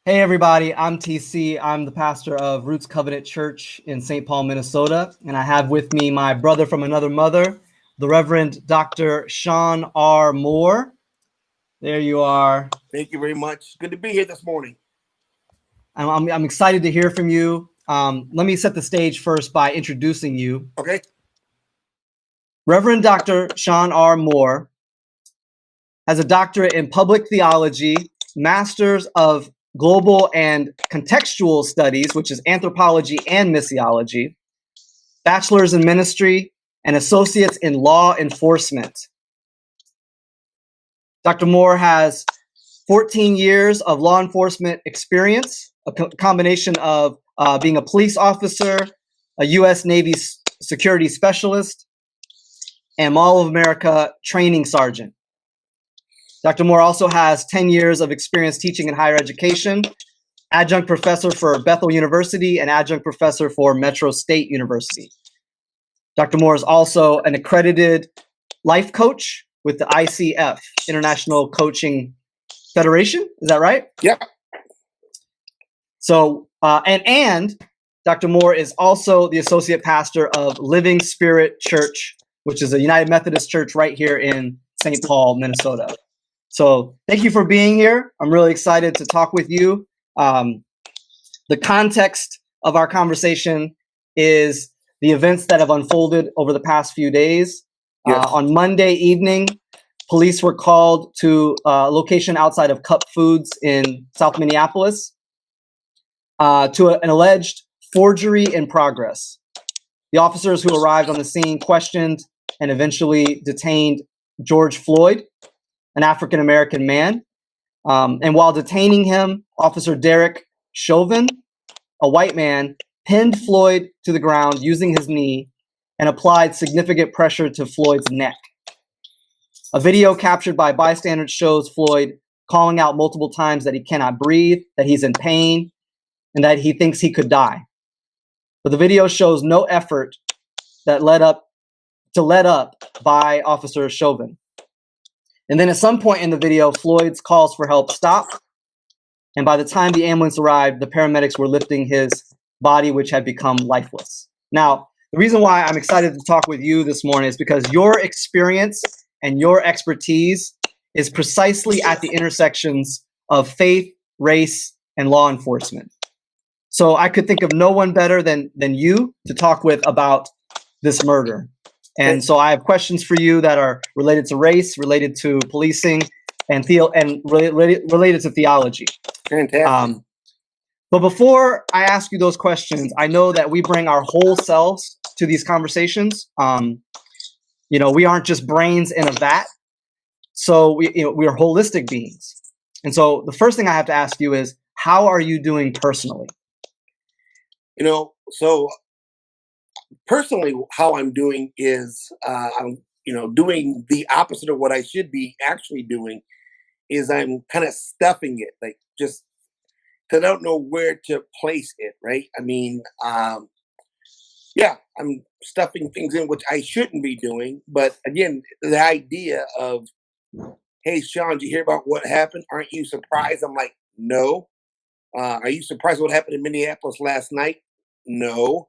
Hey everybody, I'm TC. I'm the pastor of Roots Covenant Church in St. Paul, Minnesota, and I have with me my brother from another mother, the Reverend Dr. Shawn R. Moore. There you are. Thank you very much. Good to be here this morning. I'm excited to hear from you. Let me set the stage first by introducing you. Okay. Reverend Dr. Shawn R. Moore has a doctorate in public theology, master's of global and contextual studies, which is anthropology and missiology, bachelor's in ministry, and associates in law enforcement. Dr. Moore has 14 years of law enforcement experience, a combination of being a police officer, a U.S. Navy security specialist, and Mall of America training sergeant. Dr. Moore also has 10 years of experience teaching in higher education, adjunct professor for Bethel University and adjunct professor for Metro State University. Dr. Moore is also an accredited life coach with the ICF, International Coaching Federation. Is that right? Yeah. So, and Dr. Moore is also the associate pastor of Living Spirit Church, which is a United Methodist church right here in St. Paul, Minnesota. So thank you for being here. I'm really excited to talk with you. The context of our conversation is the events that have unfolded over the past few days. Yes. On Monday evening, police were called to a location outside of Cup Foods in South Minneapolis to an alleged forgery in progress. The officers who arrived on the scene questioned and eventually detained George Floyd, an African-American man. And while detaining him, Officer Derek Chauvin, a white man, pinned Floyd to the ground using his knee and applied significant pressure to Floyd's neck. A video captured by bystanders shows Floyd calling out multiple times that he cannot breathe, that he's in pain, and that he thinks he could die. But the video shows no effort that led up by Officer Chauvin. And then at some point in the video, Floyd's calls for help stopped. And by the time the ambulance arrived, the paramedics were lifting his body, which had become lifeless. Now, the reason why I'm excited to talk with you this morning is because your experience and your expertise is precisely at the intersections of faith, race, and law enforcement. So I could think of no one better than you to talk with about this murder. And so I have questions for you that are related to race, related to policing, and related to theology. Fantastic. But before I ask you those questions, I know that we bring our whole selves to these conversations. We aren't just brains in a vat. So we are holistic beings. And so the first thing I have to ask you is, how are you doing personally? So personally, how I'm doing is I'm doing the opposite of what I should be actually doing. Is I'm kind of stuffing it, like just because I don't know where to place it. Right? I mean, yeah, I'm stuffing things in which I shouldn't be doing. But again, the idea of, hey, Shawn, did you hear about what happened? Aren't you surprised? I'm like, no. Are you surprised what happened in Minneapolis last night? No.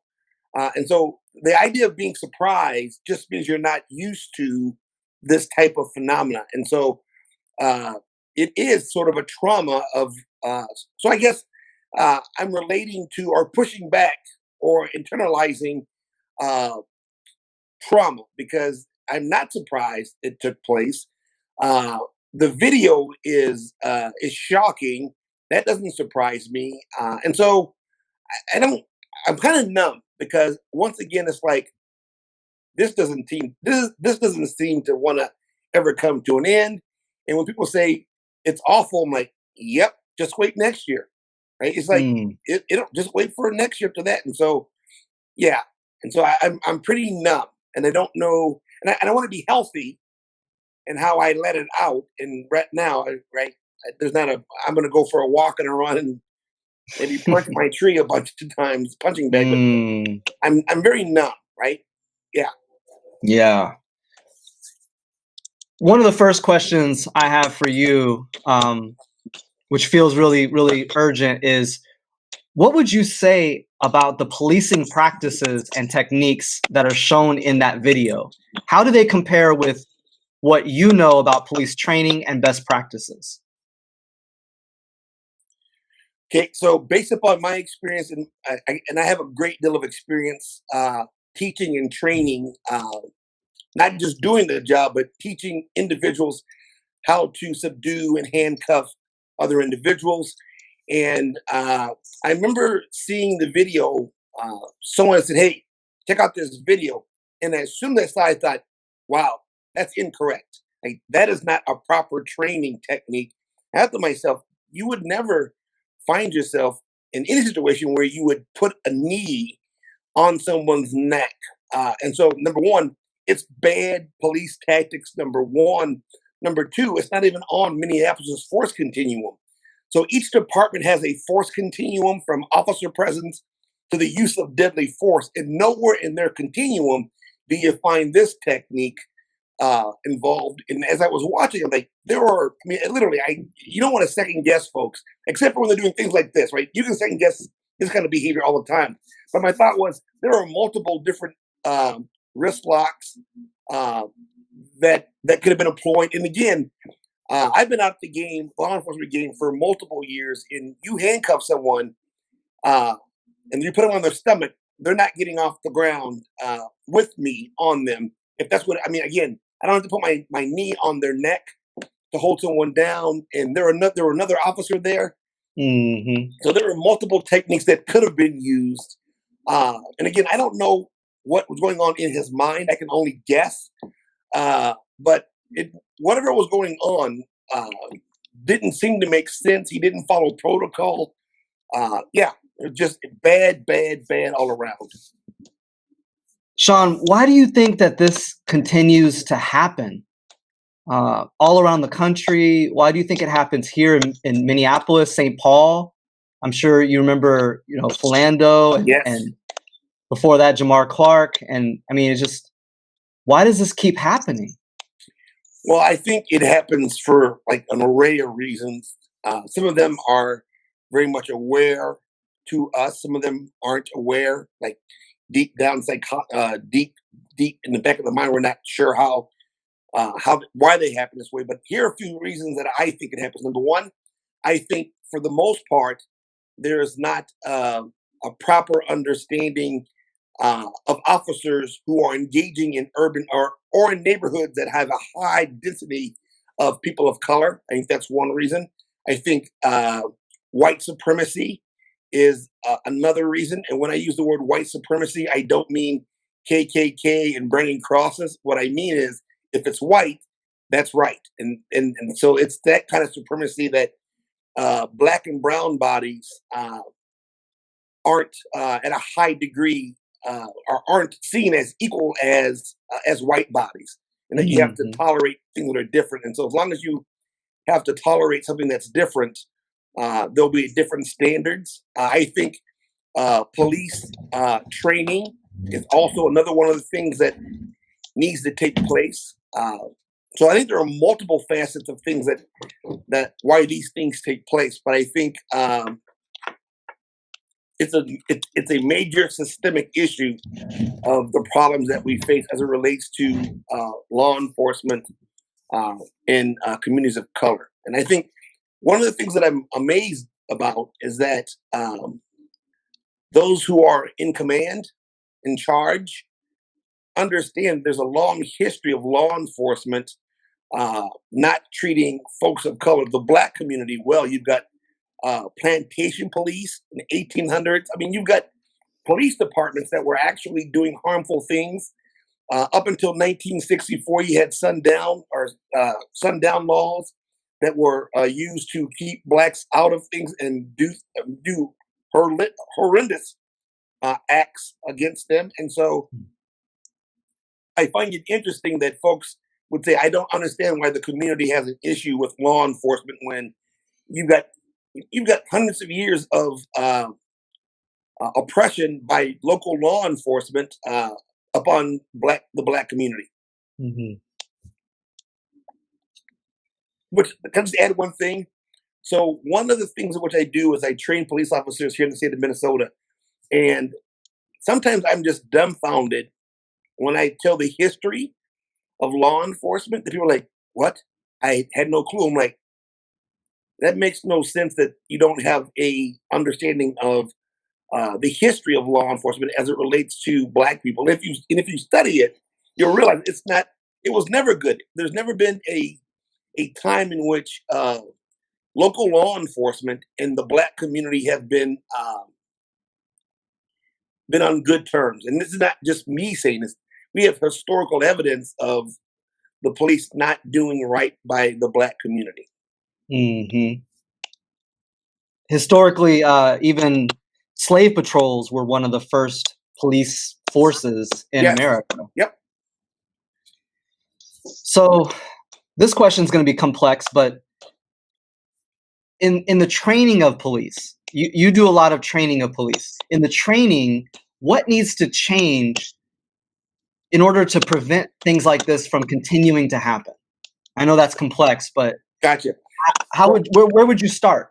And so the idea of being surprised just means you're not used to this type of phenomena. And so it is sort of a trauma of, so I guess I'm relating to or pushing back or internalizing trauma because I'm not surprised it took place. The video is shocking. That doesn't surprise me. And so I'm kind of numb because once again, it's like, this doesn't seem to want to ever come to an end. And when people say it's awful, I'm like, yep, just wait next year. Right? It's like, it'll just wait for next year to that. And so, yeah. And so I'm pretty numb and I don't know, and I want to be healthy and how I let it out. And right now, right, I'm going to go for a walk and a run and maybe punch my tree a bunch of times, punching bag. But I'm very numb, right? Yeah. Yeah. One of the first questions I have for you, which feels really, really urgent, is what would you say about the policing practices and techniques that are shown in that video? How do they compare with what you know about police training and best practices? Okay, so based upon my experience, and I have a great deal of experience teaching and training, not just doing the job, but teaching individuals how to subdue and handcuff other individuals. And I remember seeing the video. Someone said, "Hey, check out this video," and as soon as I saw it, I thought, "Wow, that's incorrect. Like that is not a proper training technique." I thought to myself, "You would never find yourself in any situation where you would put a knee on someone's neck." And so, number one, it's bad police tactics. Number one. Number two, it's not even on Minneapolis' force continuum. So each department has a force continuum from officer presence to the use of deadly force. And nowhere in their continuum do you find this technique involved. And as I was watching, I'm like, there are, I mean, literally, you don't want to second guess folks, except for when they're doing things like this, right? You can second guess this kind of behavior all the time. But my thought was there are multiple different wrist locks that could have been employed. And again, I've been out the game, law enforcement game, for multiple years. And you handcuff someone, uh, and you put them on their stomach, they're not getting off the ground with me on them. If that's what I mean, again, I don't have to put my knee on their neck to hold someone down. And there were another officer there, Hmm. so there were multiple techniques that could have been used. And again, I don't know what was going on in his mind. I can only guess. But whatever was going on didn't seem to make sense. He didn't follow protocol. Yeah, just bad, bad, bad all around. Shawn, why do you think that this continues to happen all around the country? Why do you think it happens here in Minneapolis, St. Paul? I'm sure you remember, Philando Yes. and before that, Jamar Clark. And I mean, it's just, why does this keep happening? Well, I think it happens for like an array of reasons. Some of them are very much aware to us. Some of them aren't aware. Like deep down, deep in the back of the mind, we're not sure why they happen this way. But here are a few reasons that I think it happens. Number one, I think for the most part, there is not a proper understanding of officers who are engaging in urban or in neighborhoods that have a high density of people of color. I think that's one reason. I think white supremacy is another reason. And when I use the word white supremacy, I don't mean KKK and burning crosses. What I mean is if it's white, that's right. And so it's that kind of supremacy that black and brown bodies aren't at a high degree or aren't seen as equal as white bodies, and that you have to Hmm. tolerate things that are different. And so, as long as you have to tolerate something that's different, there'll be different standards. I think police training is also another one of the things that needs to take place. So I think there are multiple facets of things that why these things take place, but I think it's a major systemic issue of the problems that we face as it relates to law enforcement in communities of color. And I think one of the things that I'm amazed about is that those who are in command, in charge, understand there's a long history of law enforcement not treating folks of color, the black community, well. You've got plantation police in the 1800s. I mean, you've got police departments that were actually doing harmful things. Up until 1964, you had sundown laws that were used to keep blacks out of things and do horrendous acts against them. And so I find it interesting that folks would say, I don't understand why the community has an issue with law enforcement when you've got you've got hundreds of years of oppression by local law enforcement upon the black community. Hmm. Which, can I just add one thing? So one of the things which I do is I train police officers here in the state of Minnesota, and sometimes I'm just dumbfounded when I tell the history of law enforcement. The people are like, "What? I had no clue." I'm like, that makes no sense that you don't have a understanding of the history of law enforcement as it relates to Black people. If you study it, you'll realize it's not. It was never good. There's never been a time in which local law enforcement and the Black community have been on good terms. And this is not just me saying this. We have historical evidence of the police not doing right by the Black community. Hmm. Historically, even slave patrols were one of the first police forces in Yes. America. Yep. So this question is going to be complex, but in the training of police, you do a lot of training of police. In the training, what needs to change in order to prevent things like this from continuing to happen? I know that's complex, but Gotcha. where would you start?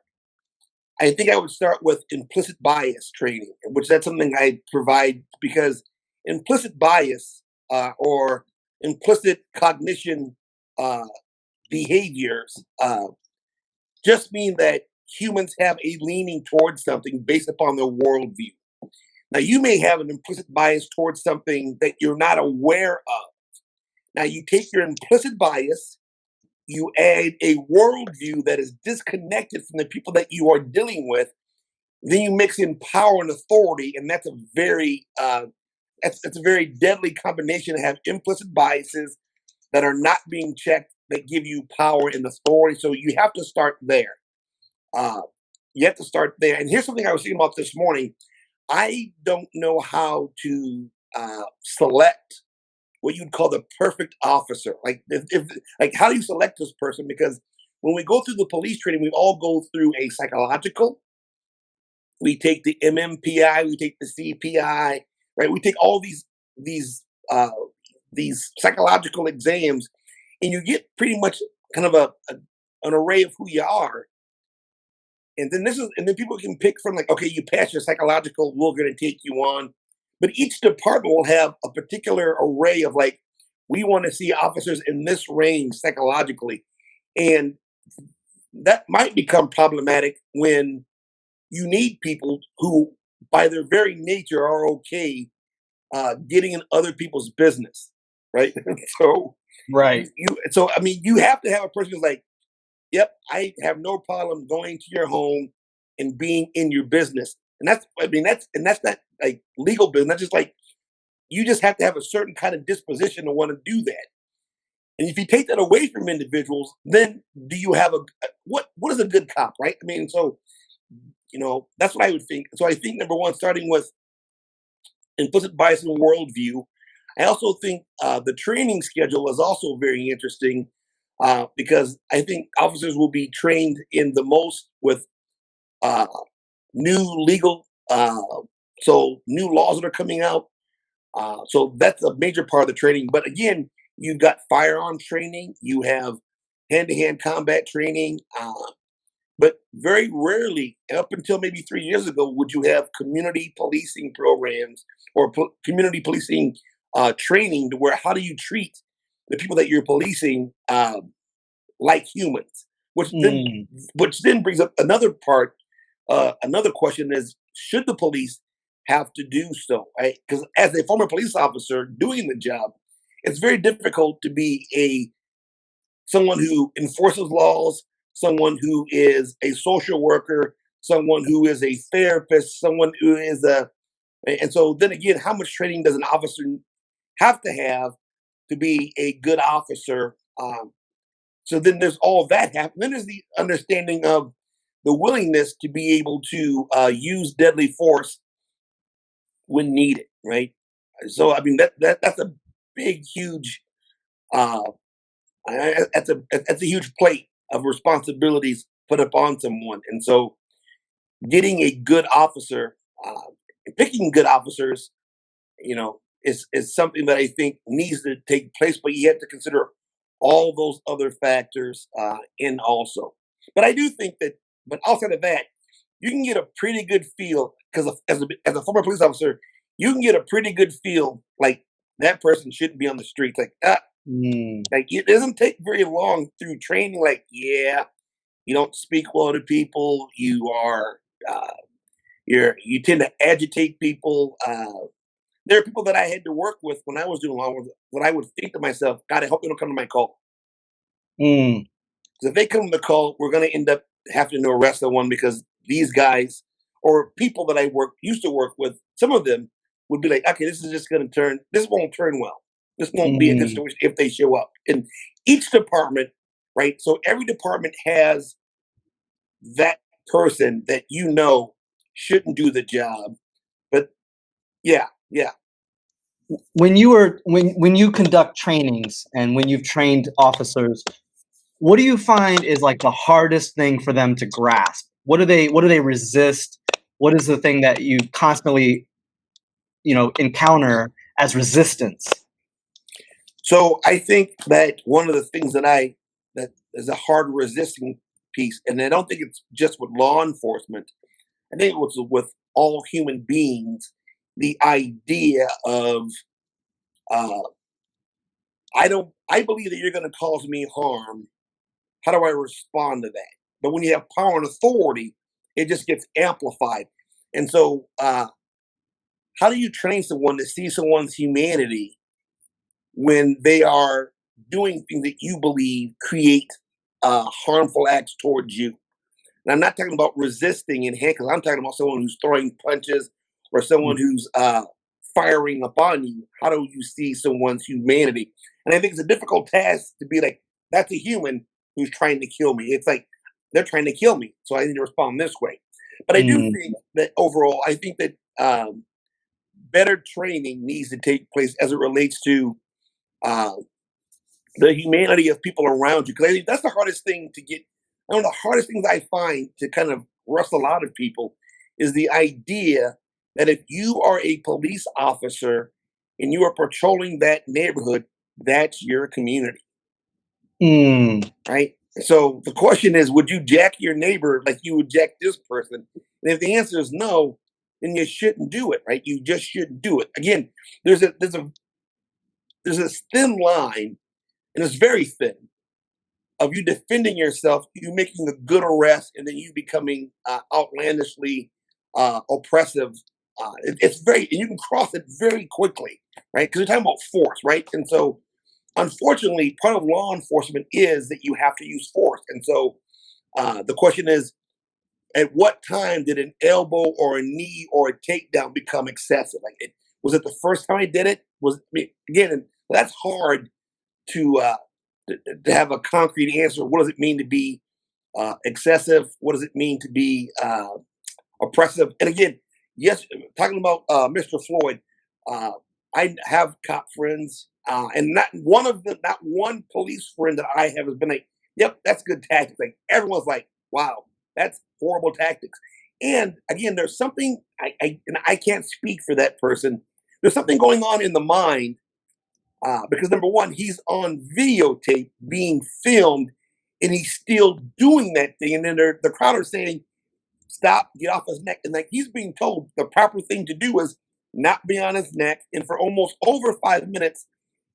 I think I would start with implicit bias training, which that's something I provide because implicit bias or implicit cognition uh, behaviors just mean that humans have a leaning towards something based upon their worldview. Now, you may have an implicit bias towards something that you're not aware of. Now, you take your implicit bias, you add a worldview that is disconnected from the people that you are dealing with, then you mix in power and authority, and that's a very that's a very deadly combination to have implicit biases that are not being checked that give you power and authority. So you have to start there. Uh, you have to start there. And here's something I was thinking about this morning. I don't know how to select what you'd call the perfect officer. Like, like, how do you select this person? Because when we go through the police training, we all go through a psychological. We take the MMPI, we take the CPI, right? We take all uh, these psychological exams, and you get pretty much kind of an array of who you are. And then people can pick from, like, okay, you pass your psychological, we're going to take you on. But each department will have a particular array of, like, we want to see officers in this range psychologically, and that might become problematic when you need people who, by their very nature, are okay getting in other people's business, right? So Right. I mean, you have to have a person who's like, yep, I have no problem going to your home and being in your business. And that's not like legal business. That's just like, you just have to have a certain kind of disposition to want to do that. And if you take that away from individuals, then do you have what is a good cop, right? I mean, so that's what I would think. So I think number one, starting with implicit bias and worldview. I also think the training schedule is also very interesting because I think officers will be trained in the most with uh, new legal, so new laws that are coming out. So that's a major part of the training. But again, you've got firearms training, you have hand-to-hand combat training, but very rarely, up until maybe 3 years ago, would you have community policing programs or community policing training to where how do you treat the people that you're policing like humans? Mm. Which then brings up another part. Another question is: should the police have to do so? Right? Because as a former police officer doing the job, it's very difficult to be a someone who enforces laws, someone who is a social worker, someone who is a therapist, someone who is and so then again, how much training does an officer have to be a good officer? So then there's all that happen. Then there's the understanding of the willingness to be able to use deadly force when needed, right? So I mean that's a big, huge uh, that's a huge plate of responsibilities put upon someone. And so getting a good officer, picking good officers, is something that I think needs to take place. But you have to consider all those other factors in also. But I do think that, but outside of that, you can get a pretty good feel because as a former police officer, you can get a pretty good feel like that person shouldn't be on the streets. Mm, Like it doesn't take very long through training. Like, yeah, you don't speak well to people. Uh, you tend to agitate people. There are people that I had to work with when I was doing law when I would think to myself, God, I hope they don't come to my call. mm, Because if they come to the call, we're going to end up having to arrest someone because these guys or people that used to work with, some of them would be like, okay, this is just going to this won't turn well. This won't be a good mm, situation if they show up. And each department, right? So every department has that person that shouldn't do the job. But yeah, yeah. when you conduct trainings and when you've trained officers, what do you find is like the hardest thing for them to grasp? What do they resist? What is the thing that you constantly, encounter as resistance? So I think that one of the things that is a hard resisting piece, and I don't think it's just with law enforcement. I think it was with all human beings. The idea of uh, I believe that you're going to cause me harm. How do I respond to that? But when you have power and authority, it just gets amplified. And so, how do you train someone to see someone's humanity when they are doing things that you believe create harmful acts towards you? And I'm not talking about resisting in handcuffs. I'm talking about someone who's throwing punches or someone who's firing upon you. How do you see someone's humanity? And I think it's a difficult task to be like, that's a human who's trying to kill me. It's like they're trying to kill me, so I need to respond this way. But I do Mm, think that overall, I think that better training needs to take place as it relates to uh, the humanity of people around you. Because I think that's the hardest thing to get. One of the hardest things I find to kind of wrestle out of people is the idea that if you are a police officer and you are patrolling that neighborhood, that's your community, mm, right? So the question is, would you jack your neighbor like you would jack this person? And if the answer is no, then you shouldn't do it, right? You just shouldn't do it. Again, there's a thin line, and it's very thin of you defending yourself, you making a good arrest, and then you becoming outlandishly oppressive. It's very, and you can cross it very quickly, right? Because you're talking about force, right? And so, unfortunately, part of law enforcement is that you have to use force. And so, the question is, at what time did an elbow or a knee or a takedown become excessive? Was it the first time I did it? Again, and that's hard to, uh, to have a concrete answer. What does it mean to be excessive? What does it mean to be oppressive? And again, yes, talking about Mr. Floyd, uh, I have cop friends, and not one police friend that I have has been like, "Yep, that's good tactics." Like everyone's like, "Wow, that's horrible tactics." And again, there's something and I can't speak for that person. There's something going on in the mind because number one, he's on videotape being filmed, and he's still doing that thing. And then the crowd are saying, "Stop! Get off his neck!" And like he's being told the proper thing to do is not be on his neck. And for almost over 5 minutes,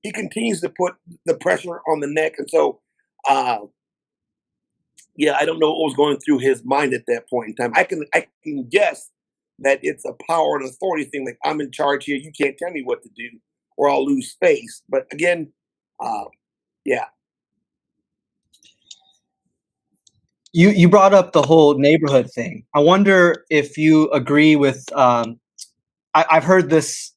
he continues to put the pressure on the neck. And so, uh, yeah, I don't know what was going through his mind at that point in time. I can guess that it's a power and authority thing. Like I'm in charge here. You can't tell me what to do, or I'll lose face. But again, uh, yeah. you brought up the whole neighborhood thing. I wonder if you agree with. I've heard this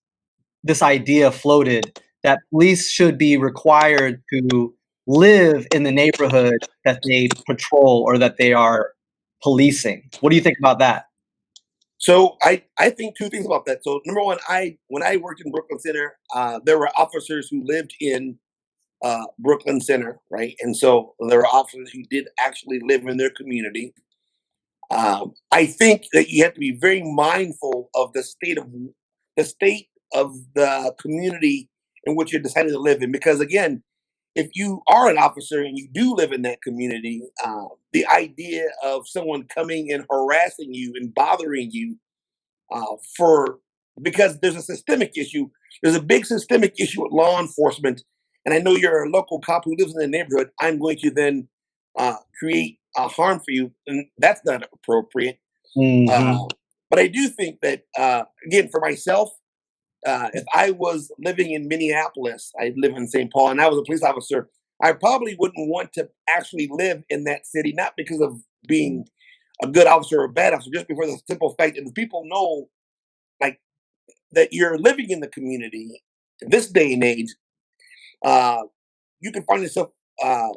idea floated that police should be required to live in the neighborhood that they patrol or that they are policing. What do you think about that? So I think two things about that. So number one, I when I worked in Brooklyn Center, there were officers who lived in Brooklyn Center, right? And so there were officers who did actually live in their community. I think that you have to be very mindful of the state of the community in which you're deciding to live in, because again, if you are an officer and you do live in that community, the idea of someone coming and harassing you and bothering you for because there's a systemic issue. There's a big systemic issue with law enforcement, and I know you're a local cop who lives in the neighborhood. I'm going to then create harm for you, and that's not appropriate. Hmm. Uh, but I do think that again, for myself, if I was living in Minneapolis, I live in St. Paul, and I was a police officer, I probably wouldn't want to actually live in that city, not because of being a good officer or a bad officer, just because of the simple fact that the people know, like, that you're living in the community. In this day and age, uh, you can find yourself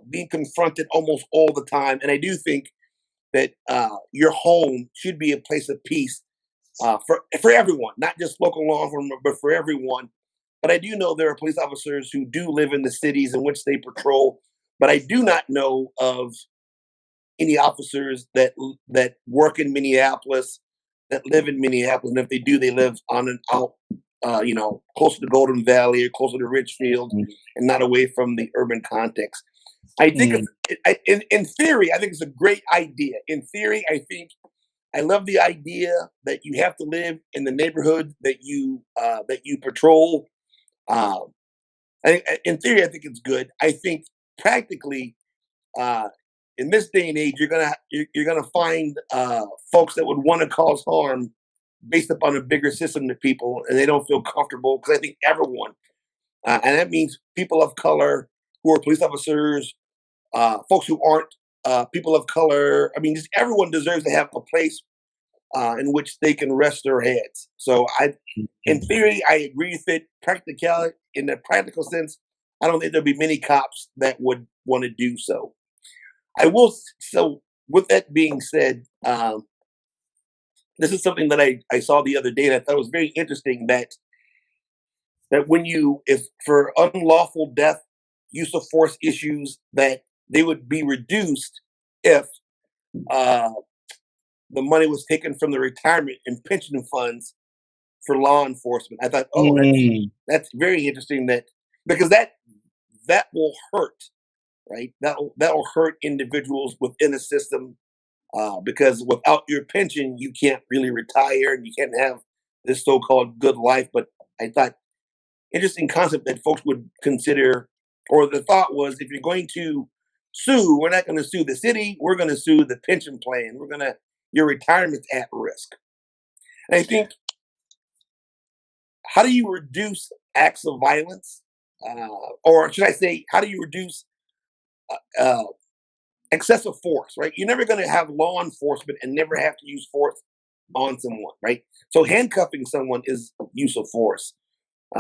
being confronted almost all the time, and I do think that your home should be a place of peace for everyone, not just local law enforcement, but for everyone. But I do know there are police officers who do live in the cities in which they patrol. But I do not know of any officers that work in Minneapolis, that live in Minneapolis, and if they do, they live on and out, closer to Golden Valley or closer to Richfield, and not away from the urban context. I think Mm. in theory, I think it's a great idea. In theory, I love the idea that you have to live in the neighborhood that you patrol. Um, in theory, I think it's good. I think practically, uh, in this day and age, you're gonna find folks that would want to cause harm based upon a bigger system to people, and they don't feel comfortable because I think everyone, and that means people of color who are police officers, folks who aren't people of color. I mean, just everyone deserves to have a place in which they can rest their heads. So in theory, I agree with it. Practicality, in the practical sense, I don't think there'll be many cops that would want to do so. I will. So with that being said, this is something that I saw the other day that I thought was very interesting. That when you, if for unlawful death, use of force issues, that they would be reduced if uh, the money was taken from the retirement and pension funds for law enforcement. I thought, oh, Mm. that's very interesting. That because that will hurt, right? That will hurt individuals within the system because without your pension, you can't really retire and you can't have this so-called good life. But I thought interesting concept that folks would consider, or the thought was, if you're going to sue, we're not going to sue the city. We're going to sue the pension plan. Your retirement's at risk. And I think, how do you reduce acts of violence? Or should I say, how do you reduce uh, excessive force, right? You're never going to have law enforcement and never have to use force on someone, right? So handcuffing someone is use of force.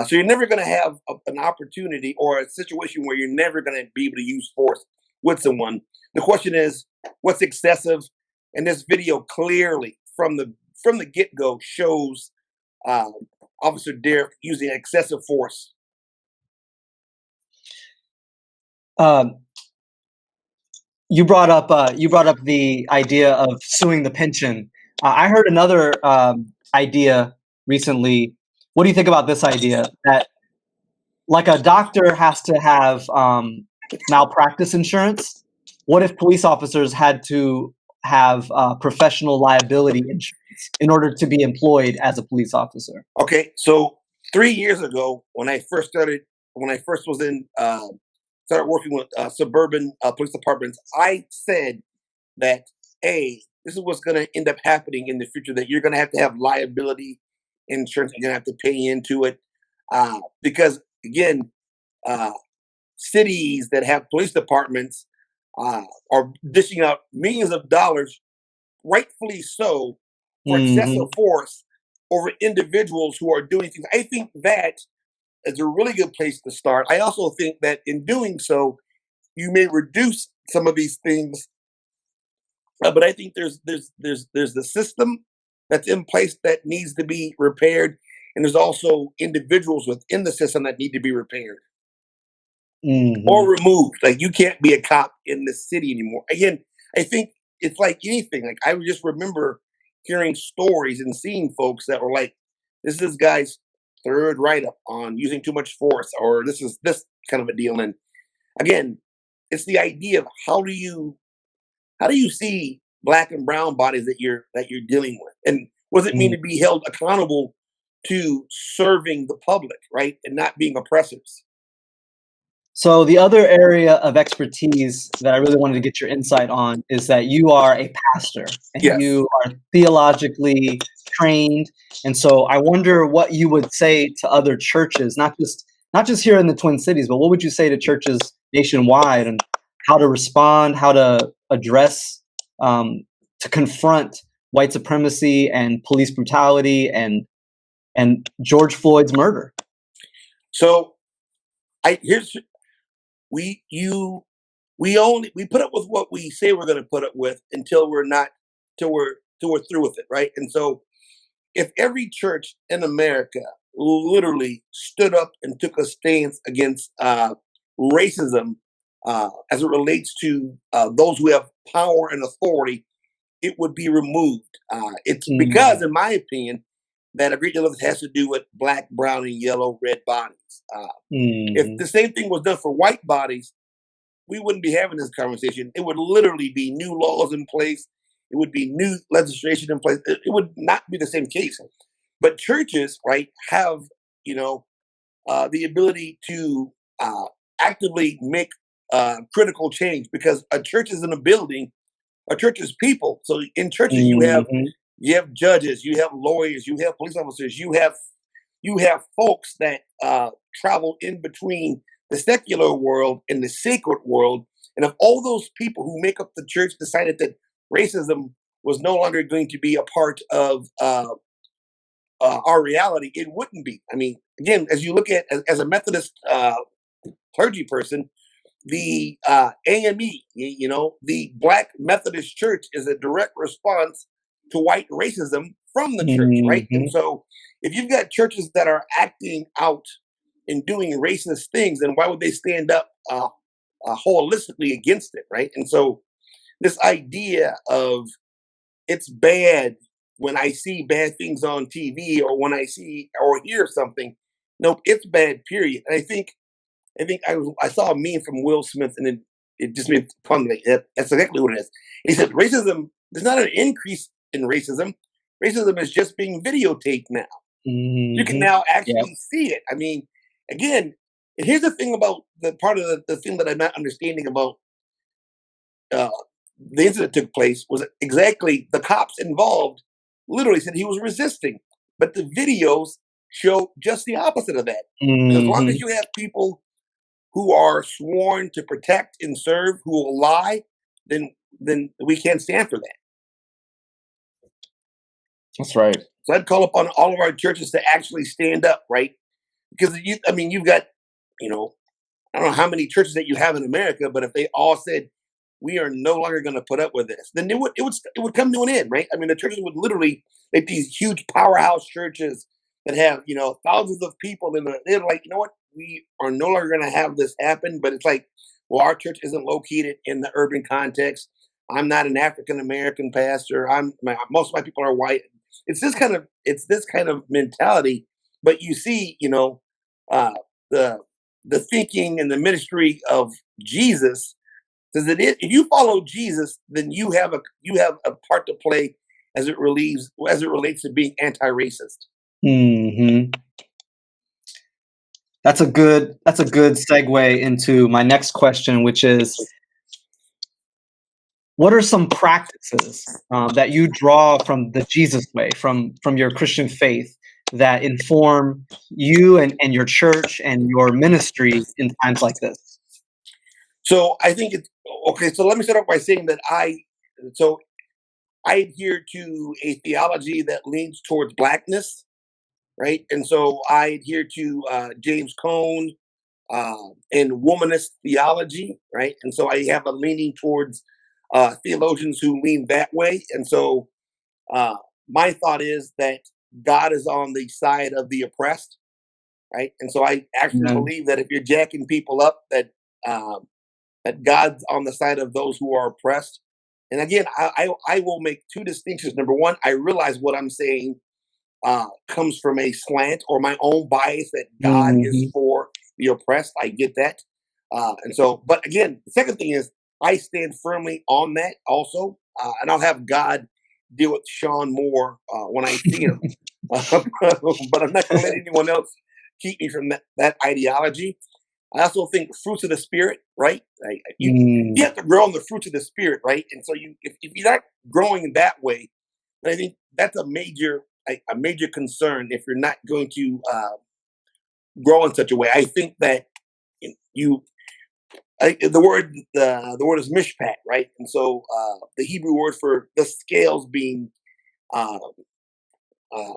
So you're never going to have an opportunity or a situation where you're never going to be able to use force with someone. The question is, what's excessive? And this video clearly from the get go shows uh, Officer Derek using excessive force. Um, you brought up the idea of suing the pension. I heard another idea recently. What do you think about this idea that like a doctor has to have malpractice insurance? What if police officers had to have professional liability insurance in order to be employed as a police officer? Okay, so 3 years ago, when I first was in, started working with suburban police departments, I said that this is what's going to end up happening in the future. That you're going to have liability insurance. You're going to have to pay into it because again, uh, cities that have police departments are dishing out millions of dollars, rightfully so, for excessive Hmm. force over individuals who are doing things. I think that is a really good place to start. I also think that in doing so, you may reduce some of these things, but I think there's the system that's in place that needs to be repaired, and there's also individuals within the system that need to be repaired or Hmm. removed. Like you can't be a cop in the city anymore. Again, I think it's like anything. Like I just remember hearing stories and seeing folks that were like, "This is this guy's third write up on using too much force," or "This is this kind of a deal." And again, it's the idea of how do you see black and brown bodies that you're dealing with, and what does it mean Mm. to be held accountable to serving the public, right, and not being oppressors? So the other area of expertise that I really wanted to get your insight on is that you are a pastor and Yes. you are theologically trained. And so I wonder what you would say to other churches, not just here in the Twin Cities, but what would you say to churches nationwide and how to respond, how to address, to confront white supremacy and police brutality and George Floyd's murder? So I here's we you we put up with what we say we're going to put up with until we're not till we're through with it, right? And so if every church in America literally stood up and took a stance against racism as it relates to those who have power and authority, it would be removed. It's because, Mm, in my opinion, that a great deal of it has to do with black, brown, and yellow, red bodies. If mhm, the same thing was done for white bodies, we wouldn't be having this conversation. It would literally be new laws in place. It would be new legislation in place. It would not be the same case. But churches, right, have you know the ability to actively make critical change because a church isn't a building. A church is people. So in churches, mhm. you have judges, you have lawyers, you have police officers, you have folks that travel in between the secular world and the sacred world. And if all those people who make up the church decided that racism was no longer going to be a part of our reality, it wouldn't be. I mean, again, as you look at as a Methodist clergy person, the AME, the Black Methodist Church is a direct response to white racism from the church, right? And Mhm. so if you've got churches that are acting out and doing racist things, then why would they stand up holistically against it, right? And so this idea of it's bad when I see bad things on TV or when I see or hear something. Nope, it's bad. Period. And I saw a meme from Will Smith, and it just made fun. Like that's exactly what it is. He said racism. There's not an increase in racism. Racism is just being videotaped now. You can Mhm. now Yep. actually see it. I mean, again, and here's the thing about the part of the thing that I'm not understanding about uh, the incident that took place was exactly the cops involved literally said he was resisting, but the videos show just the opposite of that. And as long as Mhm. you have people who are sworn to protect and serve who will lie, then we can't stand for that. That's right. So I'd call upon all of our churches to actually stand up, right? Because I mean, you've got, you know, I don't know how many churches that you have in America, but if they all said we are no longer going to put up with this, then it would come to an end, right? I mean, the churches would literally like these huge powerhouse churches that have thousands of people in the. They're like, you know what? We are no longer going to have this happen. But it's like, well, our church isn't located in the urban context. I'm not an African American pastor. Most of my people are white. It's this kind of mentality. But you see, uh, the the thinking and the ministry of Jesus says that if you follow Jesus, then you have a part to play as it relates to being anti-racist. Mhm. That's a good segue into my next question, which is, what are some practices, that you draw from the Jesus way, from your Christian faith that inform you and your church and your ministry in times like this? So I think it's okay. So let me start off by saying that so I adhere to a theology that leans towards blackness, right? And so I adhere to James Cone and womanist theology, right? And so I have a leaning towards theologians who lean that way. And so uh, my thought is that God is on the side of the oppressed, right? And so I actually Amen. believe that if you're jacking people up, that God's on the side of those who are oppressed. And again, I will make two distinctions. Number one, I realize what I'm saying comes from a slant or my own bias that God is Mhm. for the oppressed. I get that. And so, but again, the second thing is I stand firmly on that also, and I'll have God deal with Shawn more when I see him. But I'm not going to let anyone else keep me from that ideology. I also think fruits of the spirit, right? Like you Mm, have to grow in the fruits of the spirit, right? And so if you're not growing that way, then I think that's a major concern if you're not going to grow in such a way. I think that you the word is mishpat, right? And so the Hebrew word for the scales being uh,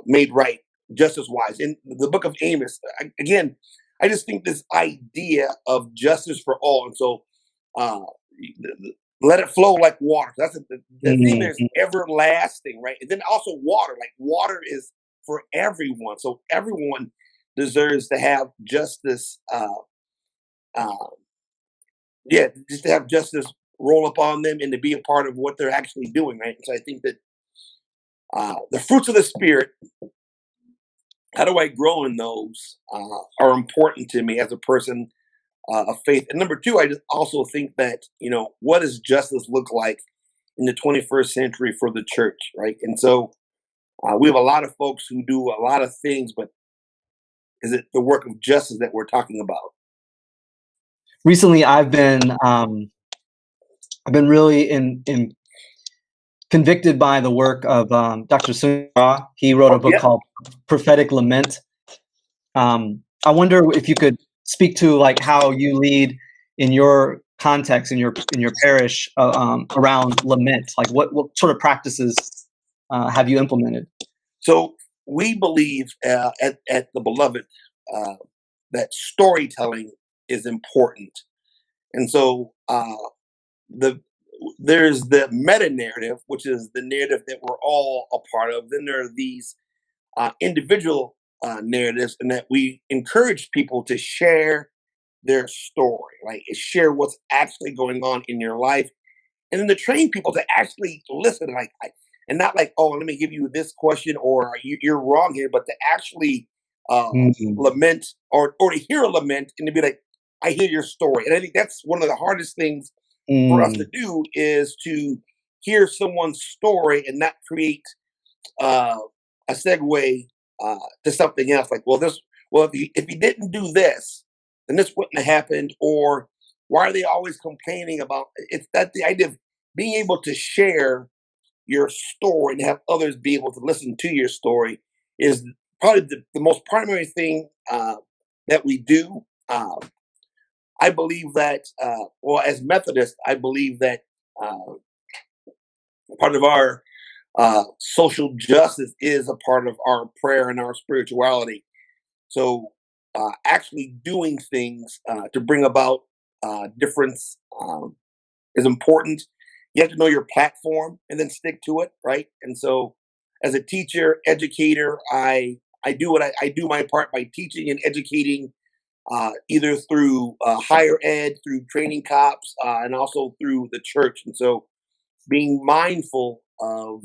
made right, justice wise. In the book of Amos, again, I just think this idea of justice for all, and so uh, let it flow like water. That's the thing. There's mm, everlasting, right? And then also water, like water is for everyone, so everyone deserves to have justice. Uh, yeah, just to have justice roll upon them and to be a part of what they're actually doing, right? So I think that the fruits of the spirit, how do I grow in those, are important to me as a person of faith. And number two, I just also think that what does justice look like in the 21st century for the church, right? And so we have a lot of folks who do a lot of things, but is it the work of justice that we're talking about? recently, I've been really in convicted by the work of Dr. Shawn R. He wrote a Oh, book yeah. called Prophetic Lament. I wonder if you could speak to like how you lead in your context in your parish around lament. Like what sort of practices have you implemented? So we believe at the Beloved uh, that storytelling is important, and so the there's the meta narrative, which is the narrative that we're all a part of. Then there are these individual narratives, and that we encourage people to share their story, like share what's actually going on in your life, and then to train people to actually listen, and not like, oh, let me give you this question or you're wrong here, but to actually uh, Mm, lament or to hear a lament and to be like, I hear your story, and I think that's one of the hardest things for us to mm, do is to hear someone's story and not create uh, a segue to something else. Like, well, if you didn't do this, then this wouldn't have happened. Or why are they always complaining about? It's that the idea of being able to share your story and have others be able to listen to your story is probably the most primary thing that we do. I believe that, well, as Methodists, I believe that uh, part of our social justice is a part of our prayer and our spirituality. So, actually doing things to bring about difference is important. You have to know your platform and then stick to it, right? And so, as a teacher, educator, I do I do my part by teaching and educating, either through higher ed, through training cops, and also through the church. And so, being mindful of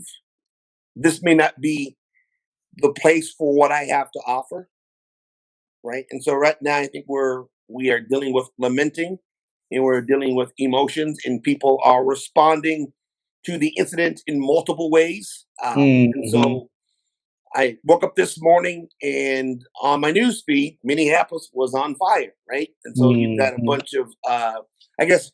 this may not be the place for what I have to offer, right? And so right now, I think we are dealing with lamenting, and we're dealing with emotions, and people are responding to the incident in multiple ways. mm, And mhm. so I woke up this morning, and on my news feed, Minneapolis was on fire, right? And so you've got a Mhm. bunch of, I guess,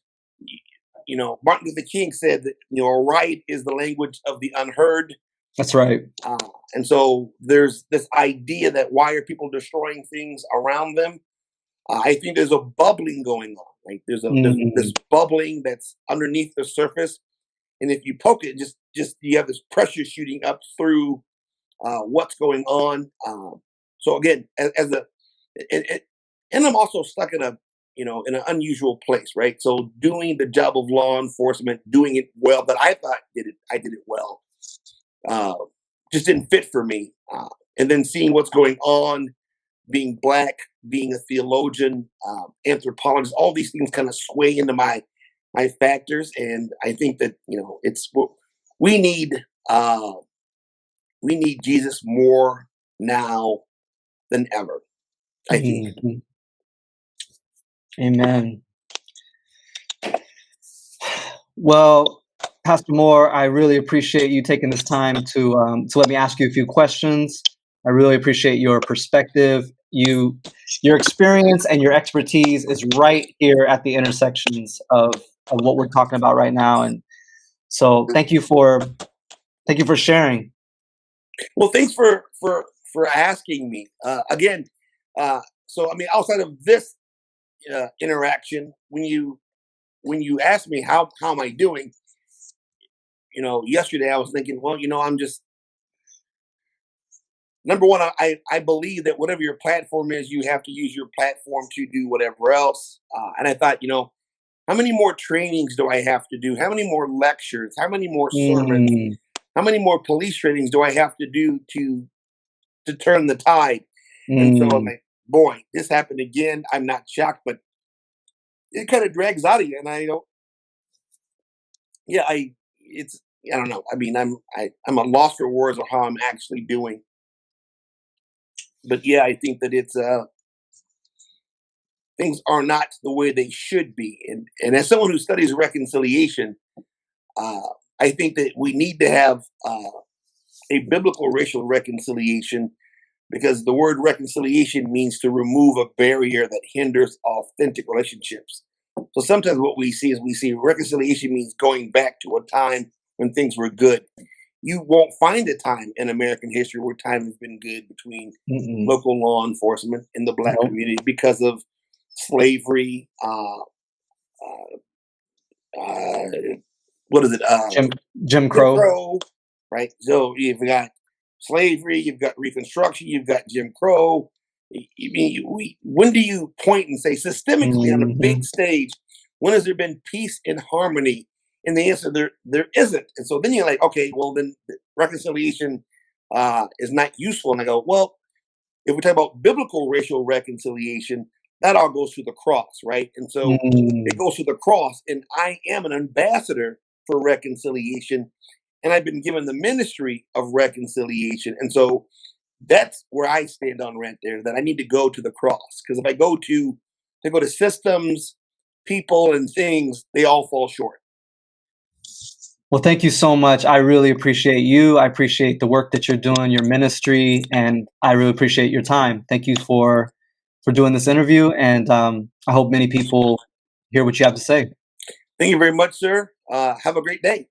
Martin Luther King said that a riot is the language of the unheard. That's right. Uh, and so there's this idea that why are people destroying things around them? I think there's a bubbling going on. Like there's Mm, this bubbling that's underneath the surface, and if you poke it, just you have this pressure shooting up through what's going on. So again, as a and, and and I'm also stuck in a in an unusual place, right? So doing the job of law enforcement, doing it well, that I thought I did it well, uh, just didn't fit for me. And then seeing what's going on, being black, being a theologian, anthropologist, all these things kind of sway into my factors, and I think that we need uh, we need Jesus more now than ever. I think. mhm. Amen. Well, Pastor Moore, I really appreciate you taking this time to let me ask you a few questions. I really appreciate your perspective. Your experience and your expertise is right here at the intersections of what we're talking about right now. And so thank you for sharing. Well, thanks for asking me again. So I mean, outside of this interaction, when you ask me how am I doing, yesterday I was thinking, well, I'm just number one. I believe that whatever your platform is, you have to use your platform to do whatever else. And I thought, how many more trainings do I have to do? How many more lectures? How many more sermons? Mm, How many more police trainings do I have to do to turn the tide? And so I'm mm. like, boy, this happened again. I'm not shocked, but it kind of drags out of you. And I don't, yeah, it's, I don't know. I mean, I'm at loss for words of how I'm actually doing. But yeah, I think that it's, things are not the way they should be. And as someone who studies reconciliation, uh, I think that we need to have a biblical racial reconciliation because the word reconciliation means to remove a barrier that hinders authentic relationships. So sometimes what we see is we see reconciliation means going back to a time when things were good. You won't find a time in American history where time has been good between Mm-mm. local law enforcement and the black Nope. community because of slavery. Uh, what is it? Jim Jim Jim Crow. Crow, right? So you've got slavery, you've got Reconstruction, you've got Jim Crow. When do you point and say systemically on a big Hmm. stage, when has there been peace and harmony? And the answer there isn't. And so then you're like, okay, well then reconciliation is not useful. And I go, well, if we talk about biblical racial reconciliation, that all goes through the cross, right? And so it Mm. goes through the cross, and I am an ambassador for reconciliation, and I've been given the ministry of reconciliation. And so that's where I stand on rent there, that I need to go to the cross. Because if I go to systems, people and things, they all fall short. Well, thank you so much. I really appreciate you. I appreciate the work that you're doing, your ministry, and I really appreciate your time. Thank you for doing this interview, and I hope many people hear what you have to say. Thank you very much, sir. Have a great day.